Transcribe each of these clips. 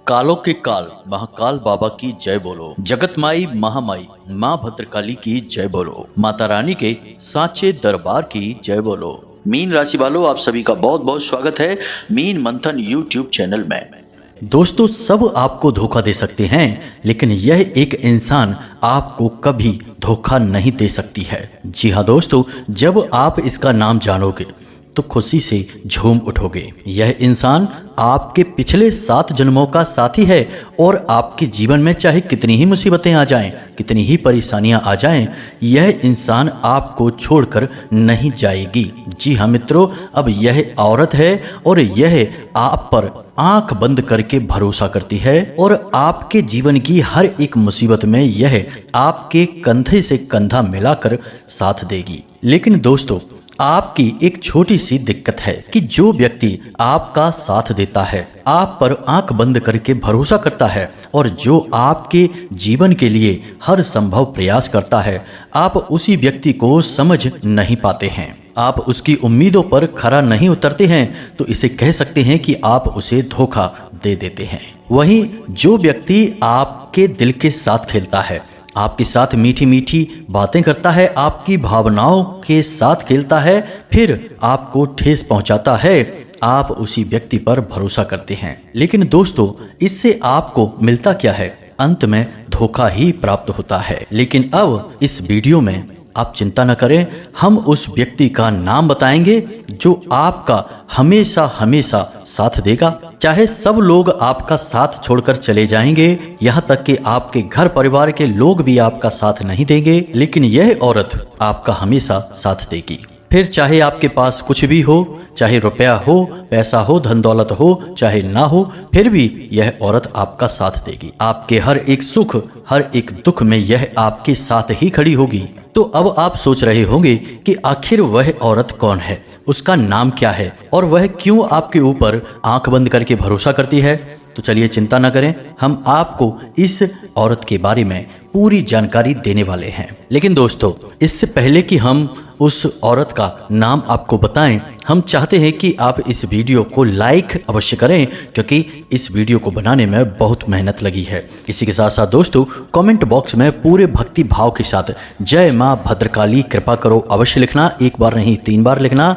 कालों के काल महाकाल बाबा की जय बोलो। जगत माई महामाई माँ भद्रकाली की जय बोलो। माता रानी के सांचे दरबार की जय बोलो। मीन राशि वालों, आप सभी का बहुत बहुत स्वागत है मीन मंथन यूट्यूब चैनल में। दोस्तों, सब आपको धोखा दे सकते हैं, लेकिन यह एक इंसान आपको कभी धोखा नहीं दे सकती है। जी हाँ दोस्तों, जब आप इसका नाम जानोगे तो खुशी से झूम उठोगे। यह इंसान आपके पिछले 7 जन्मों का साथी है और आपके जीवन में चाहे कितनी ही मुसीबतें आ जाएं, कितनी ही परेशानियां आ जाएं, यह इंसान आपको छोड़कर नहीं जाएगी। जी हाँ मित्रों, अब यह औरत है और यह आप पर आंख बंद करके भरोसा करती है और आपके जीवन की हर एक मुसीबत में यह आपके कंधे से कंधा मिलाकर साथ देगी। लेकिन दोस्तों, आपकी एक छोटी सी दिक्कत है कि जो व्यक्ति आपका साथ देता है, आप पर आंख बंद करके भरोसा करता है और जो आपके जीवन के लिए हर संभव प्रयास करता है, आप उसी व्यक्ति को समझ नहीं पाते हैं। आप उसकी उम्मीदों पर खरा नहीं उतरते हैं, तो इसे कह सकते हैं कि आप उसे धोखा दे देते हैं। वहीं जो व्यक्ति आपके दिल के साथ खेलता है, आपके साथ मीठी मीठी बातें करता है, आपकी भावनाओं के साथ खेलता है, फिर आपको ठेस पहुंचाता है, आप उसी व्यक्ति पर भरोसा करते हैं। लेकिन दोस्तों, इससे आपको मिलता क्या है? अंत में धोखा ही प्राप्त होता है। लेकिन अब इस वीडियो में आप चिंता न करें, हम उस व्यक्ति का नाम बताएंगे जो आपका हमेशा हमेशा साथ देगा। चाहे सब लोग आपका साथ छोड़कर चले जाएंगे, यहाँ तक कि आपके घर परिवार के लोग भी आपका साथ नहीं देंगे, लेकिन यह औरत आपका हमेशा साथ देगी। फिर चाहे आपके पास कुछ भी हो, चाहे रुपया हो, पैसा हो, धन दौलत हो, चाहे ना हो, फिर भी यह औरत आपका साथ देगी। आपके हर एक सुख, हर एक दुख में यह आपके साथ ही खड़ी होगी। तो अब आप सोच रहे होंगे कि आखिर वह औरत कौन है, उसका नाम क्या है और वह क्यों आपके ऊपर आंख बंद करके भरोसा करती है। तो चलिए चिंता न करें, हम आपको इस औरत के बारे में पूरी जानकारी देने वाले हैं। लेकिन दोस्तों, इससे पहले कि हम उस औरत का नाम आपको बताएं, हम चाहते हैं कि आप इस वीडियो को लाइक अवश्य करें, क्योंकि इस वीडियो को बनाने में बहुत मेहनत लगी है। इसी के साथ साथ दोस्तों, कमेंट बॉक्स में पूरे भक्ति भाव के साथ जय माँ भद्रकाली कृपा करो अवश्य लिखना। एक बार नहीं, 3 बार लिखना।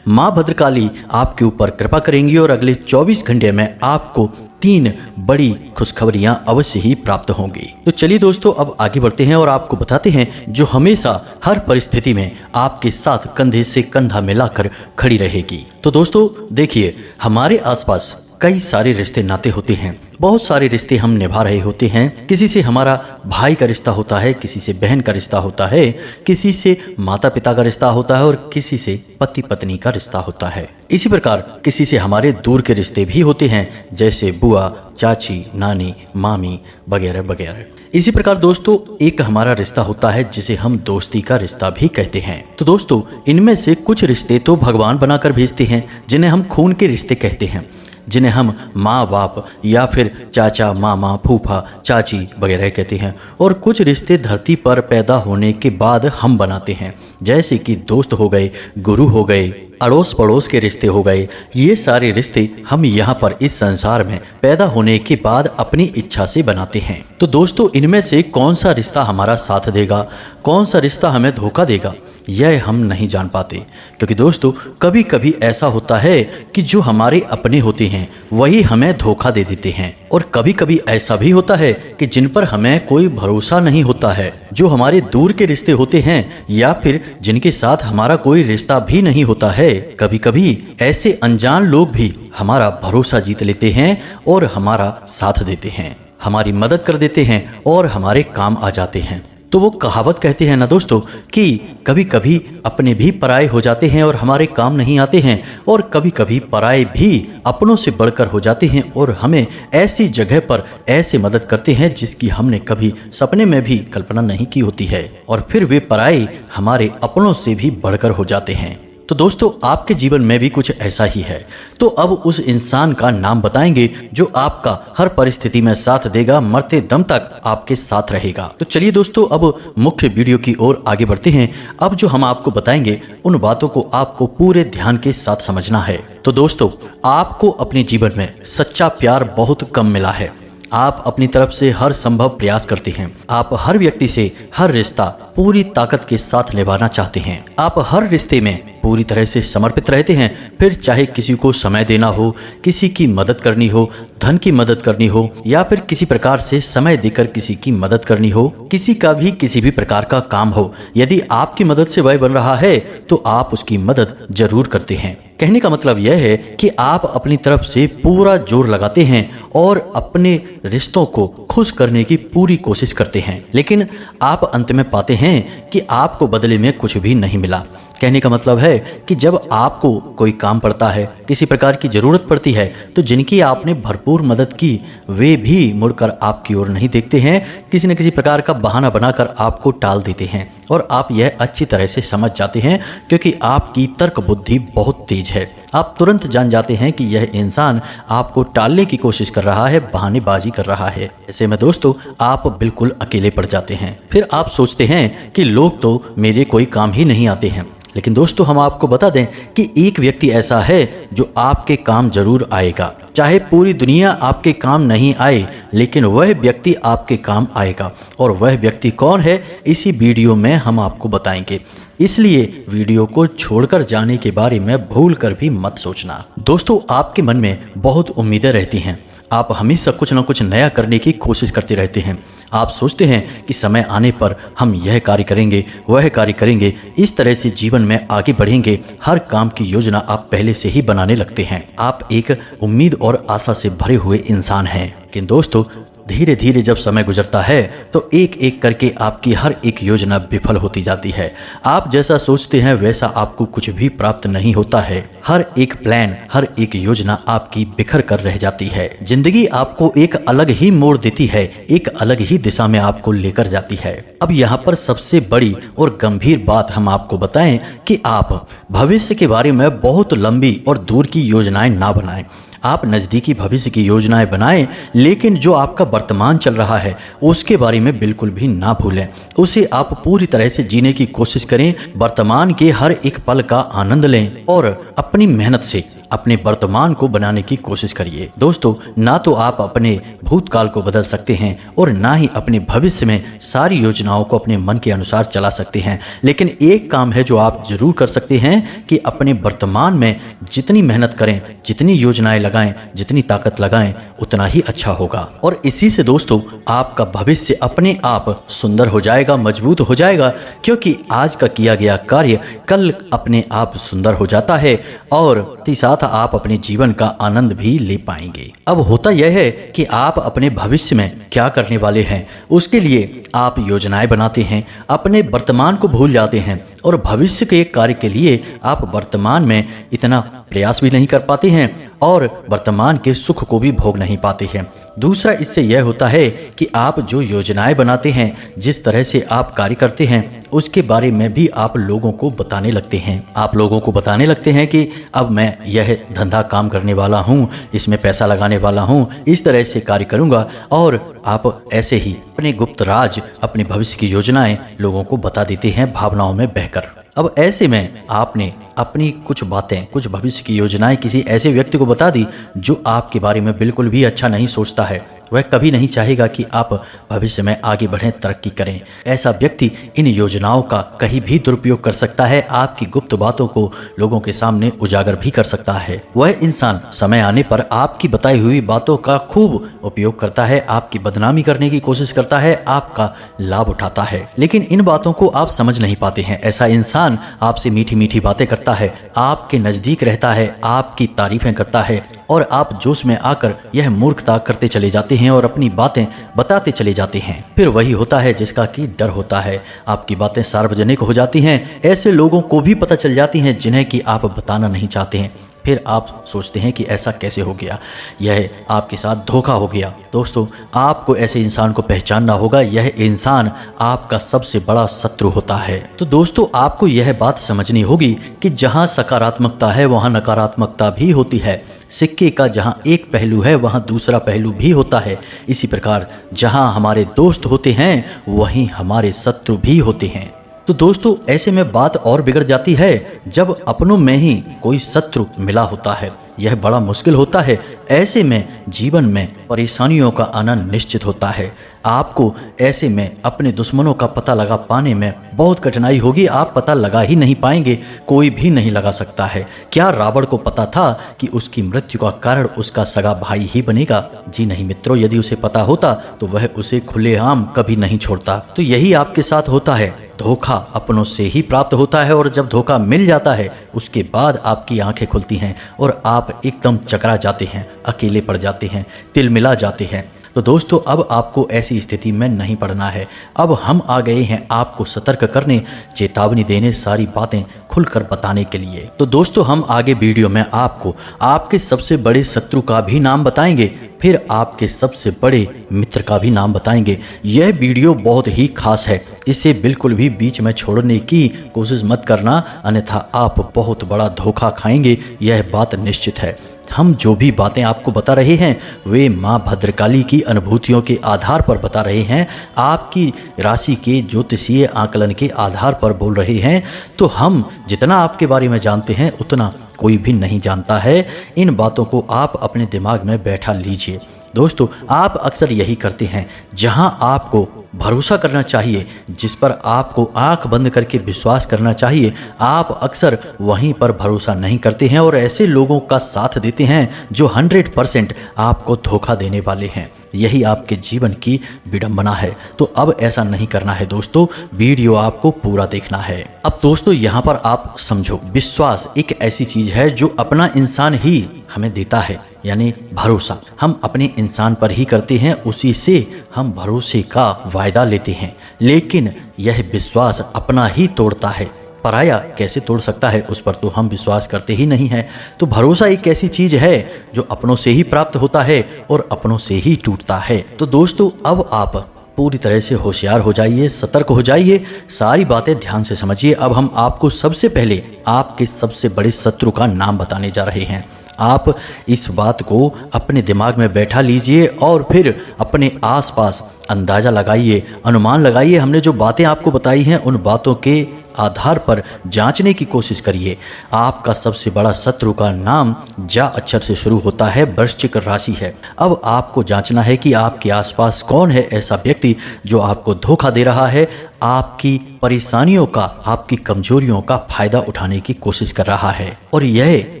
माँ भद्रकाली आपके ऊपर कृपा करेंगी और अगले 24 घंटे में आपको 3 बड़ी खुशखबरियां अवश्य ही प्राप्त होंगी। तो चलिए दोस्तों, अब आगे बढ़ते हैं और आपको बताते हैं जो हमेशा हर परिस्थिति में आपके साथ कंधे से कंधा मिलाकर खड़ी रहेगी। तो दोस्तों देखिए, हमारे आसपास कई सारे रिश्ते नाते होते हैं, बहुत सारे रिश्ते हम निभा रहे होते हैं। किसी से हमारा भाई का रिश्ता होता है, किसी से बहन का रिश्ता होता है, किसी से माता पिता का रिश्ता होता है और किसी से पति पत्नी का रिश्ता होता है। इसी प्रकार किसी से हमारे दूर के रिश्ते भी होते हैं, जैसे बुआ, चाची, नानी, मामी वगैरह वगैरह। इसी प्रकार दोस्तों, एक हमारा रिश्ता होता है जिसे हम दोस्ती का रिश्ता भी कहते हैं। तो दोस्तों, इनमें से कुछ रिश्ते तो भगवान बनाकर भेजते हैं, जिन्हें हम खून के रिश्ते कहते हैं, जिन्हें हम माँ बाप या फिर चाचा, मामा, फूफा, चाची वगैरह कहते हैं। और कुछ रिश्ते धरती पर पैदा होने के बाद हम बनाते हैं, जैसे कि दोस्त हो गए, गुरु हो गए, अड़ोस पड़ोस के रिश्ते हो गए। ये सारे रिश्ते हम यहाँ पर इस संसार में पैदा होने के बाद अपनी इच्छा से बनाते हैं। तो दोस्तों, इनमें से कौन सा रिश्ता हमारा साथ देगा, कौन सा रिश्ता हमें धोखा देगा, यह हम नहीं जान पाते। क्योंकि दोस्तों, कभी कभी ऐसा होता है कि जो हमारे अपने होते हैं वही हमें धोखा दे देते हैं, और कभी कभी ऐसा भी होता है कि जिन पर हमें कोई भरोसा नहीं होता है, जो हमारे दूर के रिश्ते होते हैं या फिर जिनके साथ हमारा कोई रिश्ता भी नहीं होता है, कभी कभी ऐसे अनजान लोग भी हमारा भरोसा जीत लेते हैं और हमारा साथ देते हैं, हमारी मदद कर देते हैं और हमारे काम आ जाते हैं। तो वो कहावत कहते हैं ना दोस्तों कि कभी कभी अपने भी पराये हो जाते हैं और हमारे काम नहीं आते हैं, और कभी कभी पराये भी अपनों से बढ़कर हो जाते हैं और हमें ऐसी जगह पर ऐसे मदद करते हैं जिसकी हमने कभी सपने में भी कल्पना नहीं की होती है, और फिर वे पराये हमारे अपनों से भी बढ़कर हो जाते हैं। तो दोस्तों आपके जीवन में भी कुछ ऐसा ही है। तो अब उस इंसान का नाम बताएंगे जो आपका हर परिस्थिति में साथ देगा, मरते दम तक आपके साथ रहेगा। तो चलिए दोस्तों अब मुख्य वीडियो की ओर आगे बढ़ते हैं। अब जो हम आपको बताएंगे उन बातों को आपको पूरे ध्यान के साथ समझना है। तो दोस्तों आपको अपने जीवन में सच्चा प्यार बहुत कम मिला है। आप अपनी तरफ से हर संभव प्रयास करते हैं। आप हर व्यक्ति से हर रिश्ता पूरी ताकत के साथ निभाना चाहते हैं। आप हर रिश्ते में पूरी तरह से समर्पित रहते हैं, फिर चाहे किसी को समय देना हो, किसी की मदद करनी हो, धन की मदद करनी हो, या फिर किसी प्रकार से समय देकर किसी की मदद करनी हो, किसी का भी किसी भी प्रकार का काम हो, यदि आपकी मदद से वह बन रहा है तो आप उसकी मदद जरूर करते हैं। कहने का मतलब यह है कि आप अपनी तरफ से पूरा जोर लगाते हैं और अपने रिश्तों को खुश करने की पूरी कोशिश करते हैं, लेकिन आप अंत में पाते हैं कि आपको बदले में कुछ भी नहीं मिला। कहने का मतलब है कि जब आपको कोई काम पड़ता है, किसी प्रकार की जरूरत पड़ती है, तो जिनकी आपने भरपूर मदद की वे भी मुड़कर आपकी ओर नहीं देखते हैं, किसी न किसी प्रकार का बहाना बनाकर आपको टाल देते हैं। और आप यह अच्छी तरह से समझ जाते हैं क्योंकि आपकी तर्क बुद्धि बहुत तेज है। आप तुरंत जान जाते हैं कि यह इंसान आपको टालने की कोशिश कर रहा है, बहानेबाजी कर रहा है। ऐसे में दोस्तों आप बिल्कुल अकेले पड़ जाते हैं। फिर आप सोचते हैं कि लोग तो मेरे कोई काम ही नहीं आते हैं। लेकिन दोस्तों हम आपको बता दें कि एक व्यक्ति ऐसा है जो आपके काम जरूर आएगा। चाहे पूरी दुनिया आपके काम नहीं आए, लेकिन वह व्यक्ति आपके काम आएगा। और वह व्यक्ति कौन है, इसी वीडियो में हम आपको बताएंगे। इसलिए वीडियो को छोड़कर जाने के बारे में भूल कर भी मत सोचना। दोस्तों आपके मन में बहुत उम्मीदें रहती हैं। आप हमेशा कुछ न कुछ नया करने की कोशिश करते रहते हैं। आप सोचते हैं कि समय आने पर हम यह कार्य करेंगे, वह कार्य करेंगे, इस तरह से जीवन में आगे बढ़ेंगे। हर काम की योजना आप पहले से ही बनाने लगते हैं। आप एक उम्मीद और आशा से भरे हुए इंसान हैं। लेकिन दोस्तों धीरे धीरे जब समय गुजरता है तो एक एक करके आपकी हर एक योजना विफल होती जाती है। आप जैसा सोचते हैं वैसा आपको कुछ भी प्राप्त नहीं होता है। हर एक प्लान, हर एक योजना आपकी बिखर कर रह जाती है। जिंदगी आपको एक अलग ही मोड़ देती है, एक अलग ही दिशा में आपको लेकर जाती है। अब यहाँ पर सबसे बड़ी और गंभीर बात हम आपको बताएं कि आप भविष्य के बारे में बहुत लंबी और दूर की योजनाएं ना बनाएं। आप नज़दीकी भविष्य की योजनाएं बनाएं, लेकिन जो आपका वर्तमान चल रहा है उसके बारे में बिल्कुल भी ना भूलें। उसे आप पूरी तरह से जीने की कोशिश करें। वर्तमान के हर एक पल का आनंद लें और अपनी मेहनत से अपने वर्तमान को बनाने की कोशिश करिए। दोस्तों ना तो आप अपने भूतकाल को बदल सकते हैं और ना ही अपने भविष्य में सारी योजनाओं को अपने मन के अनुसार चला सकते हैं, लेकिन एक काम है जो आप जरूर कर सकते हैं कि अपने वर्तमान में जितनी मेहनत करें, जितनी योजनाएं लगाएं, जितनी ताकत लगाएं, उतना ही अच्छा होगा। और इसी से दोस्तों आपका भविष्य अपने आप सुंदर हो जाएगा, मजबूत हो जाएगा, क्योंकि आज का किया गया कार्य कल अपने आप सुंदर हो जाता है और साथ आप अपने जीवन का आनंद भी ले पाएंगे। अब होता यह है कि आप अपने भविष्य में क्या करने वाले हैं उसके लिए आप योजनाएं बनाते हैं, अपने वर्तमान को भूल जाते हैं और भविष्य के कार्य के लिए आप वर्तमान में इतना प्रयास भी नहीं कर पाते हैं और वर्तमान के सुख को भी भोग नहीं पाते हैं। दूसरा इससे यह होता है कि आप जो योजनाएं बनाते हैं, जिस तरह से आप कार्य करते हैं, उसके बारे में भी आप लोगों को बताने लगते हैं। आप लोगों को बताने लगते हैं कि अब मैं यह धंधा काम करने वाला हूँ, इसमें पैसा लगाने वाला हूँ, इस तरह से कार्य करूँगा। और आप ऐसे ही अपने गुप्त राज, अपने भविष्य की योजनाएं लोगों को बता देते हैं भावनाओं में बहकर। अब ऐसे में आपने अपनी कुछ बातें, कुछ भविष्य की योजनाएं किसी ऐसे व्यक्ति को बता दी जो आपके बारे में बिल्कुल भी अच्छा नहीं सोचता है। वह कभी नहीं चाहेगा कि आप भविष्य में आगे बढ़ें, तरक्की करें। ऐसा व्यक्ति इन योजनाओं का कहीं भी दुरुपयोग कर सकता है, आपकी गुप्त बातों को लोगों के सामने उजागर भी कर सकता है। वह इंसान समय आने पर आपकी बताई हुई बातों का खूब उपयोग करता है, आपकी बदनामी करने की कोशिश करता है, आपका लाभ उठाता है, लेकिन इन बातों को आप समझ नहीं पाते हैं। ऐसा इंसान आपसे मीठी मीठी बातें करता है, आपके नजदीक रहता है, आपकी तारीफें करता है और आप जोश में आकर यह मूर्खता करते चले जाते हैं और अपनी बातें बताते चले जाते हैं। फिर वही होता है जिसका कि डर होता है। आपकी बातें सार्वजनिक हो जाती हैं, ऐसे लोगों को भी पता चल जाती हैं जिन्हें कि आप बताना नहीं चाहते हैं। फिर आप सोचते हैं कि ऐसा कैसे हो गया, यह आपके साथ धोखा हो गया। दोस्तों, आपको ऐसे इंसान को पहचानना होगा, यह इंसान आपका सबसे बड़ा शत्रु होता है। तो दोस्तों, आपको यह बात समझनी होगी कि जहां सकारात्मकता है वहां नकारात्मकता भी होती है। सिक्के का जहां एक पहलू है वहां दूसरा पहलू भी होता है। इसी प्रकार जहां हमारे दोस्त होते हैं वहीं हमारे शत्रु भी होते हैं। तो दोस्तों, ऐसे में बात और बिगड़ जाती है जब अपनों में ही कोई शत्रु मिला होता है। यह बड़ा मुश्किल होता है। ऐसे में जीवन में परेशानियों का आना निश्चित होता है। आपको ऐसे में अपने दुश्मनों का पता लगा पाने में बहुत कठिनाई होगी। आप पता लगा ही नहीं पाएंगे, कोई भी नहीं लगा सकता है। क्या रावण को पता था कि उसकी मृत्यु का कारण उसका सगा भाई ही बनेगा? जी नहीं मित्रों, यदि उसे पता होता तो वह उसे खुलेआम कभी नहीं छोड़ता। तो यही आपके साथ होता है। धोखा अपनों से ही प्राप्त होता है और जब धोखा मिल जाता है उसके बाद आपकी आंखें खुलती हैं और आप एकदम चकरा जाते हैं, अकेले पड़ जाते हैं, तिलमिला जाते हैं। तो दोस्तों, अब आपको ऐसी स्थिति में नहीं पड़ना है। अब हम आ गए हैं आपको सतर्क करने, चेतावनी देने, सारी बातें खुलकर बताने के लिए। तो दोस्तों, हम आगे वीडियो में आपको आपके सबसे बड़े शत्रु का भी नाम बताएंगे, फिर आपके सबसे बड़े मित्र का भी नाम बताएंगे। यह वीडियो बहुत ही खास है, इसे बिल्कुल भी बीच में छोड़ने की कोशिश मत करना, अन्यथा आप बहुत बड़ा धोखा खाएंगे, यह बात निश्चित है। हम जो भी बातें आपको बता रहे हैं वे माँ भद्रकाली की अनुभूतियों के आधार पर बता रहे हैं, आपकी राशि के ज्योतिषीय आकलन के आधार पर बोल रहे हैं। तो हम जितना आपके बारे में जानते हैं उतना कोई भी नहीं जानता है। इन बातों को आप अपने दिमाग में बैठा लीजिए। दोस्तों, आप अक्सर यही करते हैं, जहां आपको भरोसा करना चाहिए, जिस पर आपको आंख बंद करके विश्वास करना चाहिए, आप अक्सर वहीं पर भरोसा नहीं करते हैं और ऐसे लोगों का साथ देते हैं जो 100% आपको धोखा देने वाले हैं। यही आपके जीवन की विडंबना है। तो अब ऐसा नहीं करना है दोस्तों, वीडियो आपको पूरा देखना है। अब दोस्तों, यहाँ पर आप समझो, विश्वास एक ऐसी चीज है जो अपना इंसान ही हमें देता है, यानी भरोसा हम अपने इंसान पर ही करते हैं, उसी से हम भरोसे का वायदा लेते हैं। लेकिन यह विश्वास अपना ही तोड़ता है, पराया कैसे तोड़ सकता है, उस पर तो हम विश्वास करते ही नहीं है। तो भरोसा एक ऐसी चीज है जो अपनों से ही प्राप्त होता है और अपनों से ही टूटता है। तो दोस्तों, अब आप पूरी तरह से होशियार हो जाइए, सतर्क हो जाइए, सारी बातें ध्यान से समझिए। अब हम आपको सबसे पहले आपके सबसे बड़े शत्रु का नाम बताने जा रहे हैं। आप इस बात को अपने दिमाग में बैठा लीजिए और फिर अपने आसपास अंदाज़ा लगाइए, अनुमान लगाइए। हमने जो बातें आपको बताई हैं उन बातों के आधार पर जांचने की कोशिश करिए। आपका सबसे बड़ा शत्रु का नाम जा अक्षर से शुरू होता है, वृश्चिक राशि है। अब आपको जांचना है कि आपके आसपास कौन है ऐसा व्यक्ति जो आपको धोखा दे रहा है, आपकी परेशानियों का, आपकी कमजोरियों का फायदा उठाने की कोशिश कर रहा है। और यह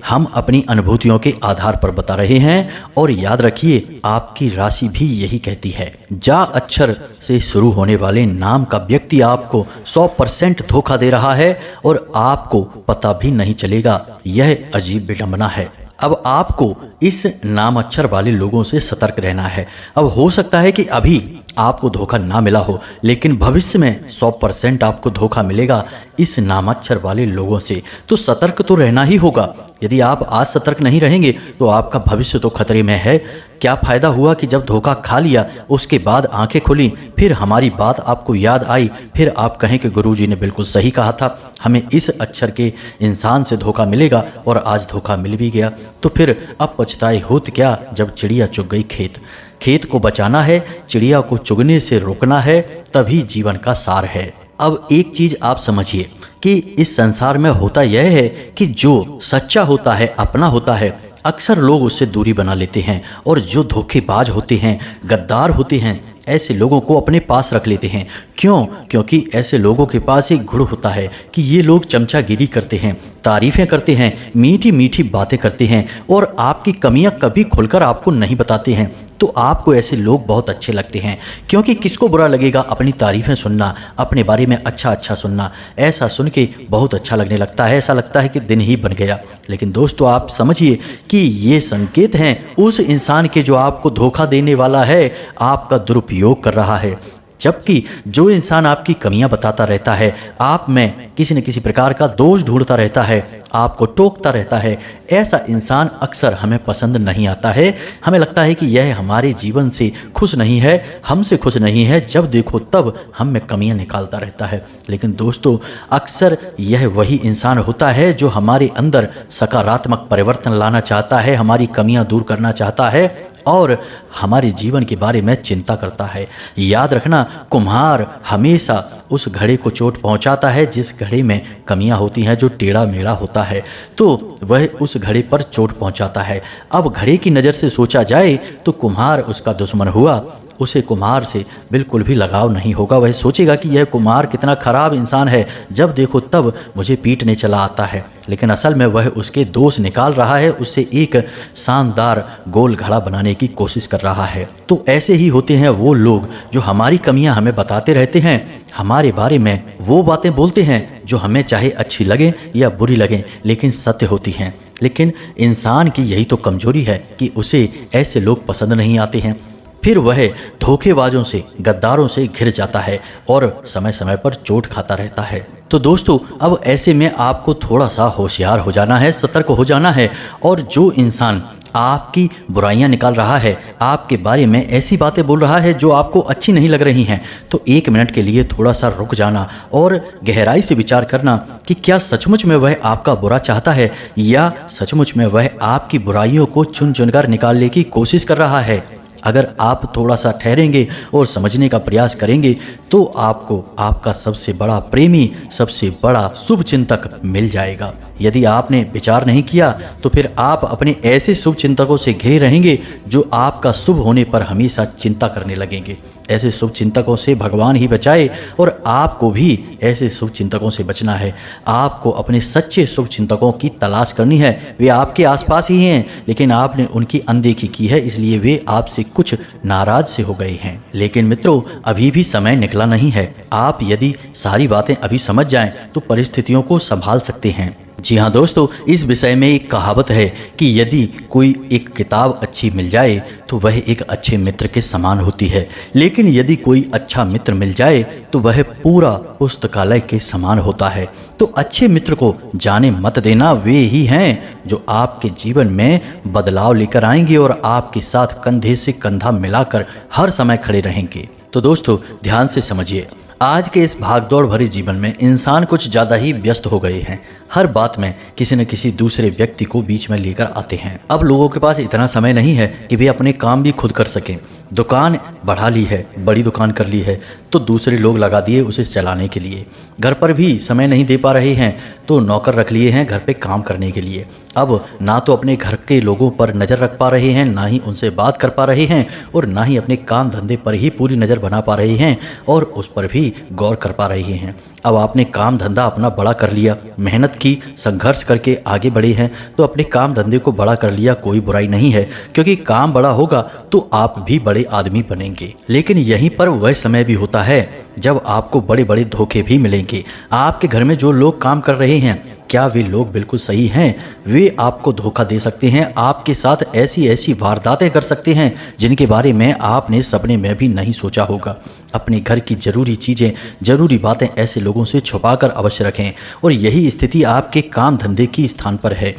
हम अपनी अनुभूतियों के आधार पर बता रहे हैं। और याद रखिए, आपकी राशि भी यही कहती है। जा अक्षर से शुरू होने वाले नाम का व्यक्ति आपको 100% धोखा दे रहा है और आपको पता भी नहीं चलेगा। यह अजीब विडंबना है। अब आपको इस नाम अक्षर वाले लोगों से सतर्क रहना है। अब हो सकता है कि अभी आपको धोखा ना मिला हो, लेकिन भविष्य में 100% आपको धोखा मिलेगा इस नामाक्षर वाले लोगों से। तो सतर्क तो रहना ही होगा। यदि आप आज सतर्क नहीं रहेंगे तो आपका भविष्य तो खतरे में है। क्या फायदा हुआ कि जब धोखा खा लिया उसके बाद आंखें खुली, फिर हमारी बात आपको याद आई, फिर आप कहें कि गुरुजी ने बिल्कुल सही कहा था, हमें इस अक्षर के इंसान से धोखा मिलेगा और आज धोखा मिल भी गया। तो फिर अब पछताए होत क्या जब चिड़िया चुग गई खेत। खेत को बचाना है, चिड़िया को चुगने से रोकना है, तभी जीवन का सार है। अब एक चीज आप समझिए कि इस संसार में होता यह है कि जो सच्चा होता है, अपना होता है, अक्सर लोग उससे दूरी बना लेते हैं। और जो धोखेबाज होते हैं, गद्दार होते हैं, ऐसे लोगों को अपने पास रख लेते हैं। क्यों? क्योंकि ऐसे लोगों के पास एक गुण होता है कि ये लोग चमचागिरी करते हैं, तारीफें करते हैं, मीठी मीठी बातें करते हैं और आपकी कमियां कभी खुलकर आपको नहीं बताते हैं। तो आपको ऐसे लोग बहुत अच्छे लगते हैं, क्योंकि किसको बुरा लगेगा अपनी तारीफें सुनना, अपने बारे में अच्छा अच्छा सुनना। ऐसा सुन के बहुत अच्छा लगने लगता है, ऐसा लगता है कि दिन ही बन गया। लेकिन दोस्तों, आप समझिए कि ये संकेत हैं उस इंसान के जो आपको धोखा देने वाला है, आपका दुरुपयोग कर रहा है। जबकि जो इंसान आपकी कमियां बताता रहता है, आप में किसी न किसी प्रकार का दोष ढूंढता रहता है, आपको टोकता रहता है, ऐसा इंसान अक्सर हमें पसंद नहीं आता है। हमें लगता है कि यह हमारे जीवन से खुश नहीं है, हमसे खुश नहीं है, जब देखो तब हम में कमियां निकालता रहता है। लेकिन दोस्तों, अक्सर यह वही इंसान होता है जो हमारे अंदर सकारात्मक परिवर्तन लाना चाहता है, हमारी कमियां दूर करना चाहता है और हमारे जीवन के बारे में चिंता करता है। याद रखना, कुम्हार हमेशा उस घड़े को चोट पहुंचाता है जिस घड़े में कमियां होती हैं, जो टेढ़ा मेढ़ा होता है, तो वह उस घड़े पर चोट पहुंचाता है। अब घड़े की नज़र से सोचा जाए तो कुम्हार उसका दुश्मन हुआ, उसे कुम्हार से बिल्कुल भी लगाव नहीं होगा। वह सोचेगा कि यह कुम्हार कितना खराब इंसान है, जब देखो तब मुझे पीटने चला आता है। लेकिन असल में वह उसके दोष निकाल रहा है, उससे एक शानदार गोल घड़ा बनाने की कोशिश कर रहा है। तो ऐसे ही होते हैं वो लोग जो हमारी कमियां हमें बताते रहते हैं, हमारे बारे में वो बातें बोलते हैं जो हमें चाहे अच्छी लगें या बुरी लगें, लेकिन सत्य होती हैं। लेकिन इंसान की यही तो कमजोरी है कि उसे ऐसे लोग पसंद नहीं आते हैं। फिर वह धोखेबाजों से, गद्दारों से घिर जाता है और समय समय पर चोट खाता रहता है। तो दोस्तों, अब ऐसे में आपको थोड़ा सा होशियार हो जाना है, सतर्क हो जाना है। और जो इंसान आपकी बुराइयां निकाल रहा है, आपके बारे में ऐसी बातें बोल रहा है जो आपको अच्छी नहीं लग रही हैं, तो 1 मिनट के लिए थोड़ा सा रुक जाना और गहराई से विचार करना कि क्या सचमुच में वह आपका बुरा चाहता है या सचमुच में वह आपकी बुराइयों को चुन चुनकर निकालने की कोशिश कर रहा है। अगर आप थोड़ा सा ठहरेंगे और समझने का प्रयास करेंगे तो आपको आपका सबसे बड़ा प्रेमी, सबसे बड़ा शुभ चिंतक मिल जाएगा। यदि आपने विचार नहीं किया तो फिर आप अपने ऐसे शुभ चिंतकों से घिरे रहेंगे जो आपका शुभ होने पर हमेशा चिंता करने लगेंगे। ऐसे शुभ चिंतकों से भगवान ही बचाए और आपको भी ऐसे शुभ चिंतकों से बचना है। आपको अपने सच्चे शुभ चिंतकों की तलाश करनी है। वे आपके आसपास ही हैं, लेकिन आपने उनकी अनदेखी की है, इसलिए वे आपसे कुछ नाराज से हो गए हैं। लेकिन मित्रों, अभी भी समय निकला नहीं है। आप यदि सारी बातें अभी समझ जाएं तो परिस्थितियों को संभाल सकते हैं। जी हाँ दोस्तों, इस विषय में एक कहावत है कि यदि कोई एक किताब अच्छी मिल जाए तो वह एक अच्छे मित्र के समान होती है, लेकिन यदि कोई अच्छा मित्र मिल जाए तो वह पूरा पुस्तकालय के समान होता है। तो अच्छे मित्र को जाने मत देना, वे ही हैं जो आपके जीवन में बदलाव लेकर आएंगे और आपके साथ कंधे से कंधा मिलाकर हर समय खड़े रहेंगे। तो दोस्तों, ध्यान से समझिए, आज के इस भागदौड़ भरे जीवन में इंसान कुछ ज़्यादा ही व्यस्त हो गए हैं। हर बात में किसी न किसी दूसरे व्यक्ति को बीच में लेकर आते हैं। अब लोगों के पास इतना समय नहीं है कि वे अपने काम भी खुद कर सकें। दुकान बढ़ा ली है, बड़ी दुकान कर ली है, तो दूसरे लोग लगा दिए उसे चलाने के लिए। घर पर भी समय नहीं दे पा रहे हैं तो नौकर रख लिए हैं घर पे काम करने के लिए। अब ना तो अपने घर के लोगों पर नज़र रख पा रहे हैं, ना ही उनसे बात कर पा रहे हैं और ना ही अपने काम धंधे पर ही पूरी नज़र बना पा रहे हैं और उस पर भी गौर कर पा रहे हैं। अब आपने काम धंधा अपना बड़ा कर लिया, मेहनत की, संघर्ष करके आगे बढ़े हैं, तो अपने काम धंधे को बड़ा कर लिया, कोई बुराई नहीं है, क्योंकि काम बड़ा होगा तो आप भी बड़े आदमी बनेंगे। लेकिन यहीं पर वह समय भी होता है जब आपको बड़े बड़े धोखे भी मिलेंगे। आपके घर में जो लोग काम कर रहे हैं, क्या वे लोग बिल्कुल सही हैं? वे आपको धोखा दे सकते हैं, आपके साथ ऐसी ऐसी वारदातें कर सकते हैं जिनके बारे में आपने सपने में भी नहीं सोचा होगा। अपने घर की ज़रूरी चीज़ें, ज़रूरी बातें ऐसे लोगों से छुपाकर अवश्य रखें। और यही स्थिति आपके काम धंधे की स्थान पर है।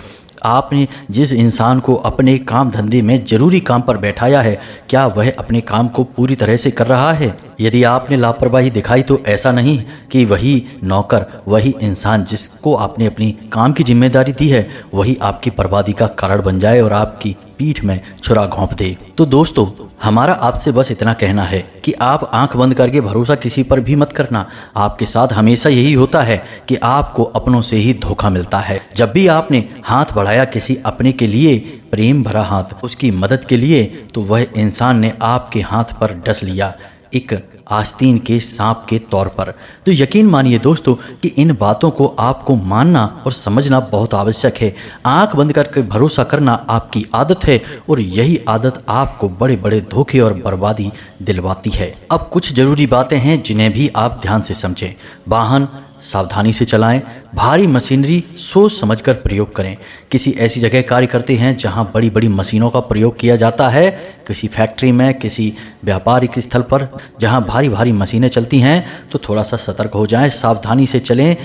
आपने जिस इंसान को अपने काम धंधे में जरूरी काम पर बैठाया है, क्या वह अपने काम को पूरी तरह से कर रहा है? यदि आपने लापरवाही दिखाई तो ऐसा नहीं कि वही नौकर, वही इंसान जिसको आपने अपनी काम की जिम्मेदारी दी है, वही आपकी बर्बादी का कारण बन जाए और आपकी पीठ में छुरा घोंप दे। तो दोस्तों, हमारा आपसे बस इतना कहना है कि आप आंख बंद करके भरोसा किसी पर भी मत करना। आपके साथ हमेशा यही होता है कि आपको अपनों से ही धोखा मिलता है। जब भी आपने हाथ बढ़ाया किसी अपने के लिए, प्रेम भरा हाथ, उसकी मदद के लिए, तो वह इंसान ने आपके हाथ पर डस लिया एक आस्तीन के सांप के तौर पर। तो यकीन मानिए दोस्तों कि इन बातों को आपको मानना और समझना बहुत आवश्यक है। आंख बंद करके भरोसा करना आपकी आदत है और यही आदत आपको बड़े बड़े धोखे और बर्बादी दिलवाती है। अब कुछ जरूरी बातें हैं जिन्हें भी आप ध्यान से समझें। वाहन, सावधानी से चलाएं। भारी मशीनरी सोच समझकर प्रयोग करें। किसी ऐसी जगह कार्य करते हैं जहां बड़ी बड़ी मशीनों का प्रयोग किया जाता है, किसी फैक्ट्री में, किसी व्यापारिक स्थल पर जहां भारी भारी मशीनें चलती हैं, तो थोड़ा सा सतर्क हो जाएं, सावधानी से चलें।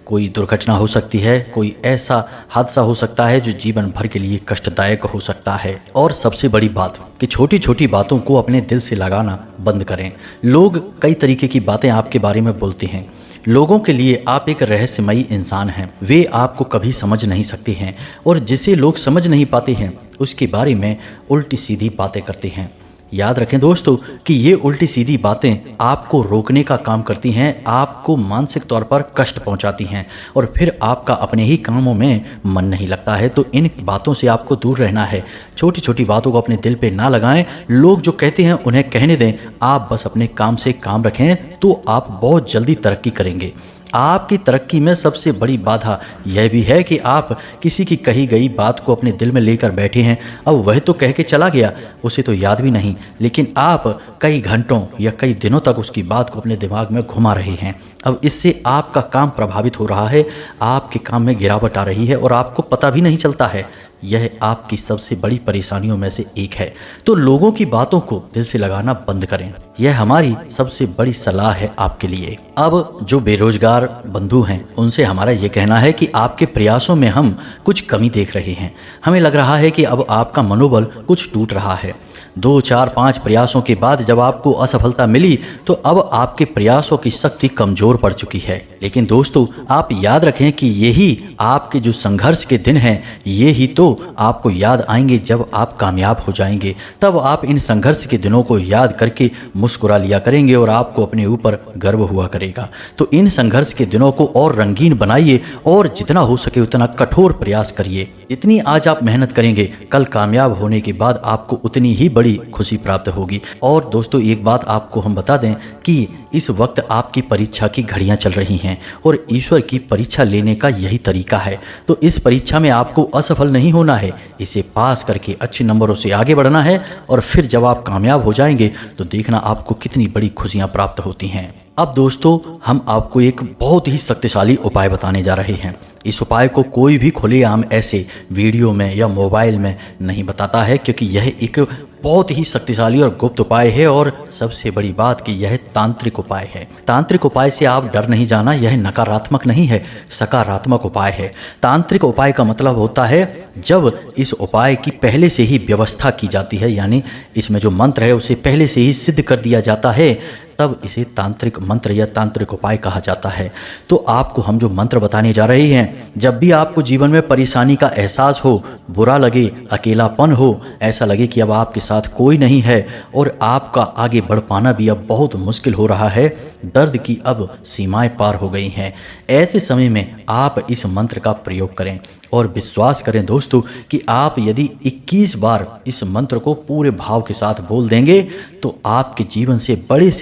कोई दुर्घटना हो सकती है, कोई ऐसा हादसा हो सकता है जो जीवन भर के लिए कष्टदायक हो सकता है। और सबसे बड़ी बात कि छोटी छोटी बातों को अपने दिल से लगाना बंद करें। लोग कई तरीके की बातें आपके बारे में बोलते हैं। लोगों के लिए आप एक रहस्यमयी इंसान हैं। वे आपको कभी समझ नहीं सकते हैं और जिसे लोग समझ नहीं पाते हैं उसके बारे में उल्टी सीधी बातें करते हैं। याद रखें दोस्तों कि ये उल्टी सीधी बातें आपको रोकने का काम करती हैं, आपको मानसिक तौर पर कष्ट पहुंचाती हैं और फिर आपका अपने ही कामों में मन नहीं लगता है। तो इन बातों से आपको दूर रहना है। छोटी छोटी बातों को अपने दिल पे ना लगाएं। लोग जो कहते हैं उन्हें कहने दें। आप बस अपने काम से काम रखें तो आप बहुत जल्दी तरक्की करेंगे। आपकी तरक्की में सबसे बड़ी बाधा यह भी है कि आप किसी की कही गई बात को अपने दिल में लेकर बैठे हैं। अब वह तो कह के चला गया, उसे तो याद भी नहीं, लेकिन आप कई घंटों या कई दिनों तक उसकी बात को अपने दिमाग में घुमा रहे हैं। अब इससे आपका काम प्रभावित हो रहा है, आपके काम में गिरावट आ रही है और आपको पता भी नहीं चलता है। यह आपकी सबसे बड़ी परेशानियों में से एक है। तो लोगों की बातों को दिल से लगाना बंद करें। यह हमारी सबसे बड़ी सलाह है आपके लिए। अब जो बेरोजगार बंधु हैं उनसे हमारा ये कहना है कि आपके प्रयासों में हम कुछ कमी देख रहे हैं। हमें लग रहा है कि अब आपका मनोबल कुछ टूट रहा है। 2, 4, 5 प्रयासों के बाद जब आपको असफलता मिली तो अब आपके प्रयासों की शक्ति कमजोर पड़ चुकी है। लेकिन दोस्तों आप याद रखें कि यही आपके जो संघर्ष के दिन हैं, ये ही तो आपको याद आएंगे जब आप कामयाब हो जाएंगे। तब आप इन संघर्ष के दिनों को याद करके मुस्कुरा लिया करेंगे और आपको अपने ऊपर गर्व हुआ करेगा। तो इन संघर्ष के दिनों को और रंगीन बनाइए और जितना हो सके उतना कठोर प्रयास करिए। जितनी आज आप मेहनत करेंगे, कल कामयाब होने के बाद आपको उतनी ही बड़ी खुशी प्राप्त होगी। और दोस्तों एक बात आपको हम बता दें कि इस वक्त आपकी परीक्षा की घड़ियां चल रही हैं और ईश्वर की परीक्षा लेने का यही तरीका है। तो इस परीक्षा में आपको असफल नहीं होना है, इसे पास करके अच्छे नंबरों से आगे बढ़ना है और फिर जब आप कामयाब हो जाएंगे तो देखना आपको कितनी बड़ी खुशियां प्राप्त होती हैं। अब दोस्तों हम आपको एक बहुत ही शक्तिशाली उपाय बताने जा रहे हैं। इस उपाय को कोई भी खुलेआम ऐसे वीडियो में या मोबाइल में नहीं बताता है, क्योंकि यह एक बहुत ही शक्तिशाली और गुप्त उपाय है। और सबसे बड़ी बात कि यह तांत्रिक उपाय है। तांत्रिक उपाय से आप डर नहीं जाना, यह नकारात्मक नहीं है, सकारात्मक उपाय है। तांत्रिक उपाय का मतलब होता है जब इस उपाय की पहले से ही व्यवस्था की जाती है, यानी इसमें जो मंत्र है उसे पहले से ही सिद्ध कर दिया जाता है, तब इसे तांत्रिक मंत्र या तांत्रिक उपाय कहा जाता है। तो आपको हम जो मंत्र बताने जा रहे हैं, जब भी आपको जीवन में परेशानी का एहसास हो, बुरा लगे, अकेलापन हो, ऐसा लगे कि अब आपके साथ कोई नहीं है और आपका आगे बढ़ पाना भी अब बहुत मुश्किल हो रहा है, दर्द की अब सीमाएं पार हो गई हैं, ऐसे समय में आप इस मंत्र का प्रयोग करें। और विश्वास करें दोस्तों कि आप यदि 21 बार इस मंत्र को पूरे भाव के साथ बोल देंगे तो आपके जीवन से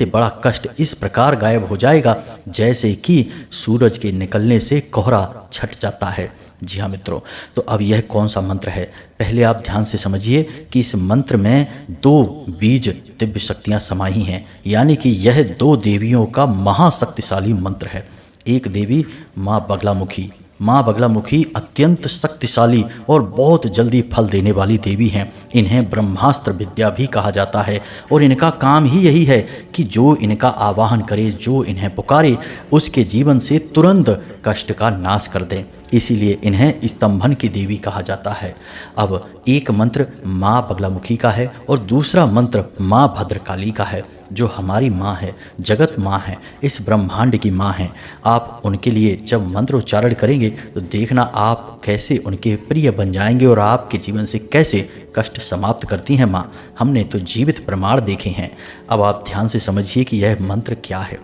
बड़ा कष्ट इस प्रकार गायब हो जाएगा जैसे कि सूरज के निकलने से कोहरा छट जाता है। जी हाँ मित्रों, तो अब यह कौन सा मंत्र है, पहले आप ध्यान से समझिए कि इस मंत्र में 2 बीज दिव्य शक्तियाँ समाई हैं, यानी कि यह 2 देवियों का महाशक्तिशाली मंत्र है। एक देवी माँ बगलामुखी। माँ बगलामुखी अत्यंत शक्तिशाली और बहुत जल्दी फल देने वाली देवी हैं। इन्हें ब्रह्मास्त्र विद्या भी कहा जाता है और इनका काम ही यही है कि जो इनका आवाहन करे, जो इन्हें पुकारे, उसके जीवन से तुरंत कष्ट का नाश कर दें। इसीलिए इन्हें स्तंभन की देवी कहा जाता है। अब एक मंत्र माँ बगलामुखी का है और दूसरा मंत्र माँ भद्रकाली का है, जो हमारी माँ है, जगत माँ है, इस ब्रह्मांड की माँ है। आप उनके लिए जब मंत्र उच्चारण करेंगे तो देखना आप कैसे उनके प्रिय बन जाएंगे और आपके जीवन से कैसे कष्ट समाप्त करती हैं माँ। हमने तो जीवित प्रमाण देखे हैं। अब आप ध्यान से समझिए कि यह मंत्र क्या है।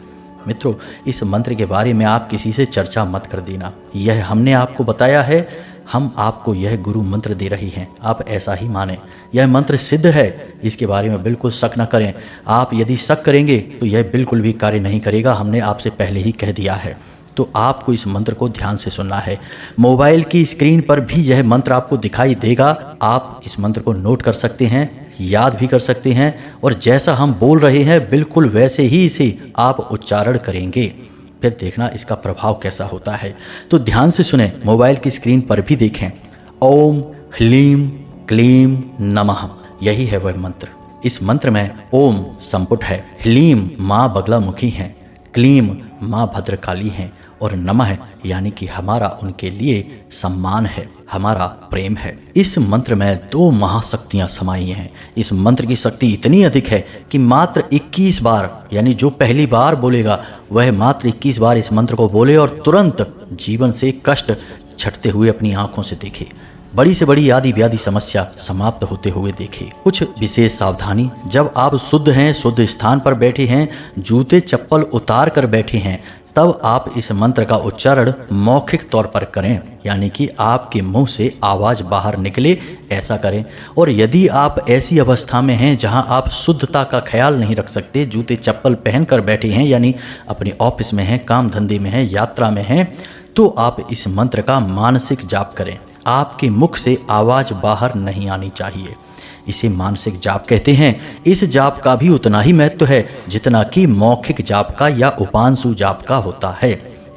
मित्रों, इस मंत्र के बारे में आप किसी से चर्चा मत कर देना। यह हमने आपको बताया है, हम आपको यह गुरु मंत्र दे रही हैं, आप ऐसा ही माने। यह मंत्र सिद्ध है, इसके बारे में बिल्कुल शक न करें। आप यदि शक करेंगे तो यह बिल्कुल भी कार्य नहीं करेगा, हमने आपसे पहले ही कह दिया है। तो आपको इस मंत्र को ध्यान से सुनना है। मोबाइल की स्क्रीन पर भी यह मंत्र आपको दिखाई देगा। आप इस मंत्र को नोट कर सकते हैं, याद भी कर सकते हैं और जैसा हम बोल रहे हैं बिल्कुल वैसे ही इसे आप उच्चारण करेंगे। फिर देखना इसका प्रभाव कैसा होता है। तो ध्यान से सुने, मोबाइल की स्क्रीन पर भी देखें। ओम ह्लीम क्लीम नमः, यही है वह मंत्र। इस मंत्र में ओम संपुट है, ह्लीम माँ बगलामुखी हैं, क्लीम माँ भद्रकाली हैं और नमः यानी कि हमारा उनके लिए सम्मान है, हमारा प्रेम है। इस मंत्र में 2 महाशक्तियां समाई हैं। इस मंत्र की शक्ति इतनी अधिक है कि मात्र 21 बार, यानी जो पहली बार बोलेगा वह मात्र 21 बार इस मंत्र को बोले और तुरंत जीवन से कष्ट छटते हुए अपनी आंखों से देखे, बड़ी से बड़ी आदि व्याधि समस्या समाप्त होते हुए देखे। कुछ विशेष सावधानी, जब आप शुद्ध हैं, शुद्ध स्थान पर बैठे हैं, जूते चप्पल उतार कर बैठे हैं, तब आप इस मंत्र का उच्चारण मौखिक तौर पर करें, यानी कि आपके मुंह से आवाज़ बाहर निकले, ऐसा करें। और यदि आप ऐसी अवस्था में हैं जहां आप शुद्धता का ख्याल नहीं रख सकते, जूते चप्पल पहन कर बैठे हैं, यानी अपने ऑफिस में हैं, काम धंधे में हैं, यात्रा में हैं, तो आप इस मंत्र का मानसिक जाप करें। आपके मुख से आवाज़ बाहर नहीं आनी चाहिए। इसे मानसिक जाप कहते हैं। इस जाप का भी उतना ही महत्व है जितना कि मौखिक जाप का या उपांशु जाप का होता है।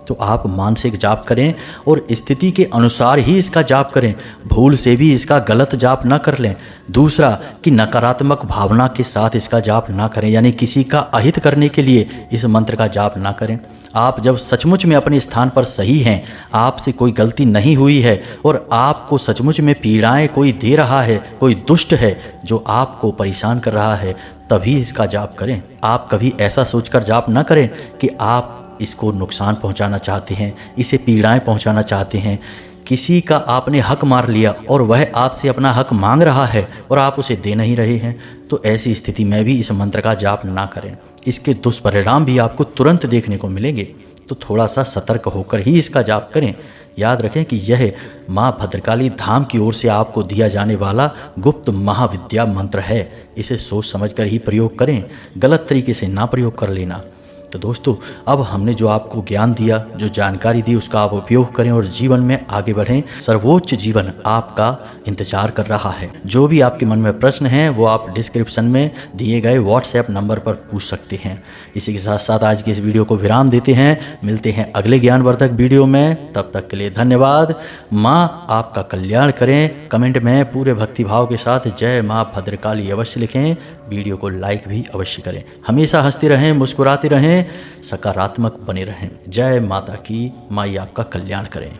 तो आप मानसिक जाप करें और स्थिति के अनुसार ही इसका जाप करें, भूल से भी इसका गलत जाप ना कर लें। दूसरा कि नकारात्मक भावना के साथ इसका जाप ना करें, यानी किसी का अहित करने के लिए इस मंत्र का जाप ना करें। आप जब सचमुच में अपने स्थान पर सही हैं, आपसे कोई गलती नहीं हुई है और आपको सचमुच में पीड़ाएं कोई दे रहा है, कोई दुष्ट है जो आपको परेशान कर रहा है, तभी इसका जाप करें। आप कभी ऐसा सोचकर जाप ना करें कि आप इसको नुकसान पहुंचाना चाहते हैं, इसे पीड़ाएं पहुंचाना चाहते हैं। किसी का आपने हक मार लिया और वह आपसे अपना हक मांग रहा है और आप उसे दे नहीं रहे हैं, तो ऐसी स्थिति में भी इस मंत्र का जाप ना करें। इसके दुष्परिणाम भी आपको तुरंत देखने को मिलेंगे। तो थोड़ा सा सतर्क होकर ही इसका जाप करें। याद रखें कि यह माँ भद्रकाली धाम की ओर से आपको दिया जाने वाला गुप्त महाविद्या मंत्र है। इसे सोच समझकर ही प्रयोग करें, गलत तरीके से ना प्रयोग कर लेना। तो दोस्तों, अब हमने जो आपको ज्ञान दिया, जो जानकारी दी, उसका आप उपयोग करें और जीवन में आगे बढ़ें। सर्वोच्च जीवन आपका इंतजार कर रहा है। जो भी आपके मन में प्रश्न हैं वो आप डिस्क्रिप्शन में दिए गए व्हाट्सएप नंबर पर पूछ सकते हैं। इसी के साथ साथ आज की इस वीडियो को विराम देते हैं। मिलते हैं अगले ज्ञानवर्धक वीडियो में, तब तक के लिए धन्यवाद। माँ आपका कल्याण करें। कमेंट में पूरे भक्तिभाव के साथ जय माँ भद्रकाली अवश्य लिखें। वीडियो को लाइक भी अवश्य करें। हमेशा हंसते रहें, मुस्कुराते रहें, सकारात्मक बने रहें। जय माता की। माई आपका कल्याण करें।